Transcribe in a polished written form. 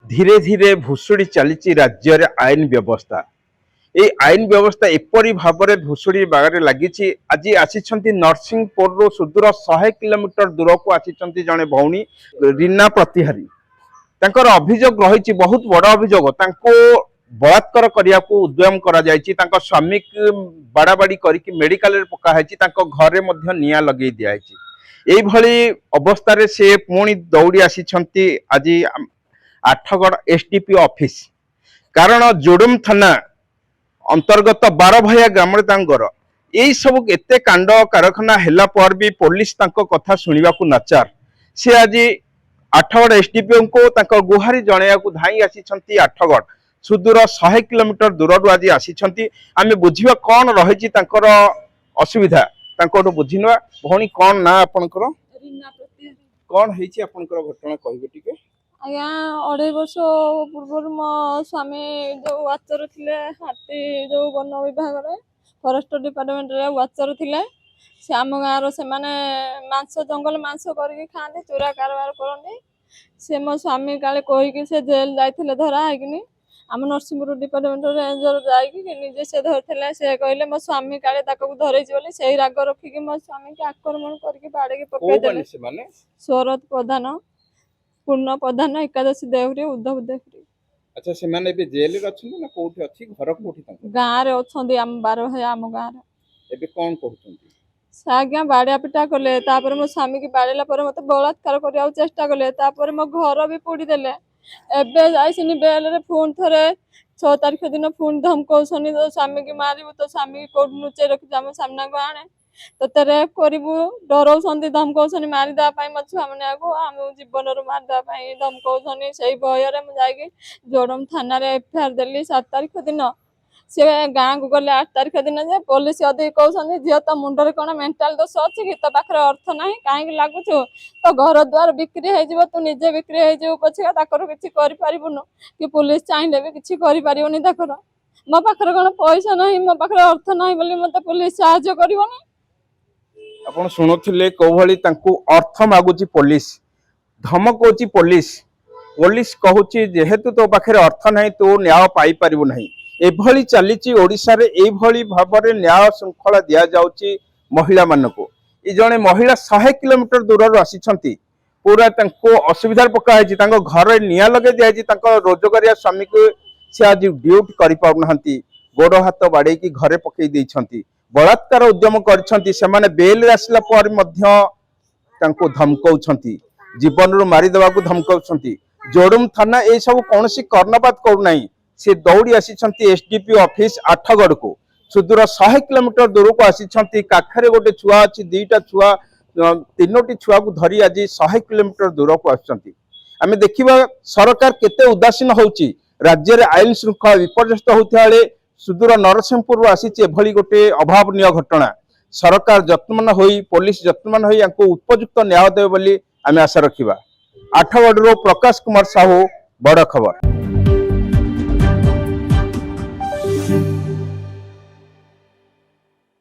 धीरे धीरे भुशुड़ी चली राज्य रे आईन व्यवस्था ये आईन व्यवस्था एपरी भाव में भुशुड़ी बागारे लगी। आज आसी नरसिंहपुर रु सुदूर 100 किलोमीटर दूर को आसी जड़े भौणी रीना प्रतिहारी तांकर अभियोग रही बहुत बड़ अभियोग बलात्कार करने को उद्यम करा जायछि। तांको स्वामी बाड़ाबाड़ी करके मेडिकल पकाई घरे निया लगे दिखाई। यही अवस्था से पुणी दौड़ी आसी आज आठगड़ एसडीपी ऑफिस कारण जोडुम थाना अंतर्गत 12 भैया ग्राम यही सब एते कांड कारखाना हैला पर भी पुलिस तांको कथा सुनिबा को नाचार से आज आठगड़ एसडीपी को गुहारी जणया को धाई आसी आठगड़ सुदूर 100 किलोमीटर दूर आज आसी आमे बुझिबा कौन रही असुविधा बुझिनवा। भौणी कौन ना आपनकर कौन हेछि आपनकर घटना कहबे टिके। आज्ञा 2.5 वर्ष पूर्व मो स्वामी जो वाचर थिले हाथी जो वन विभाग फॉरेस्ट डिपार्टमेंट रे वाचर थिले से आम गाँव से माने मांस जंगल मांस करके खाते चोरा कारबार करते से मो स्वामी काले कहीकि से जेल जाइथिले धरा हैकिनी आम नरसिंहपुर डिपार्टमेंट रेंजर जाइकि निजे से धरथिले से कहले मो स्वामी काले ताको धरैछि बोली सेही राग रखिकि मो स्वामी के आक्रमण करके बाड़े पकई देले। शरद प्रधान पूर्ण प्रधान एकादशी देवरी उद्धव देवरी। अच्छा से माने बे जेल रे अछि ना कोठी अछि घर कोठी तांको गाँ रे अछंदी आम 12 भाई आम गाँ रे एबे कोन कहउछंती से आज्ञा बाड़िया पिटा कले तापर मो स्वामी की बाड़ेला पर मते बलात्कार करिया चेष्टा कले तापर मो घर भी पोड़ी देले। एबे जाइसिनी बेल रे फोन थरे 6 तारीख दिन फोन धमकौसनी तो स्वामी की मारिबु तो स्वामी की कोड नुचे रखि हम सामना को आने तो तेरे करिबु डरौसंती धमकौसनी मारि दा पाई म छुआ माने को हम जीवन रो मारि दा पाई धमकौसनी सही भय रे म जाइके जोडम थाना रे एफआईआर देली 7 तारीख दिन से गाँ को गले 8 तारीख दिन जे पुलिस अधिक कहते झील तो मुंडे कौन मेंटाल दोष अच्छी कि तो पाखे अर्थ ना कहीं लगुच तो घर द्वार बिक्री हो तू निजे बिक्री हो पछे किसी करूँ कि पुलिस चाहिए भी किसी करें ताकर मो पाखे कौन पैसा ना मो पाखे अर्थ ना बोली मत पुलिस साहाଯ୍य करनी। आपण शुणुले कोभली अर्थ मागुची पुलिस धमकौची पुलिस पुलिस कहूची जेहेतु तो पाखे अर्थ नहीं तो न्याय पाई परिबु नहीं एभली चली ओडिशा रे एभली भाबरे न्याय श्रृंखला दिया जाउची महिला मानको। ई जणे महिला 100 किलोमीटर दूर आसी पूरा तांको असुविधा पकाई घर निया लगे दिया रोजगारिया स्वामी को से आज ड्यूटी करि पाउनहंती गोड़ हाथ बाड़े की घरे पकई देइछंती बलात्कार उद्यम करछंती सेमाने बेल रे आसला पर मध्य तांको धमकौछंती जीवन रो मारि देबा को धमकौछंती। जोडुम थाना ए सब कोनोसी कर्णपात करू नाही से दौड़ी आसी एसडीपी ऑफिस आठगड़ को सुदूर 100 किलोमीटर दूर को आसी काखरे गोटे छुआ अच्छी 2टा छुआ 3टी छुआ को धरी आज 100 किलोमीटर दूर को आमे देखिबा सरकार केते उदासीन होउची राज्य रे आईन श्रृंखला विपर्यस्त होता बेले सुदूर नरसिंहपुर आसी एभली गोटे अभावनीय घटना सरकार जत्नमान होई पुलिस जत्नमान होई यांको उपयुक्त न्याय देबे बोली आमे आशा रखिबा। आठगड़ रो प्रकाश कुमार साहू बड़ खबर।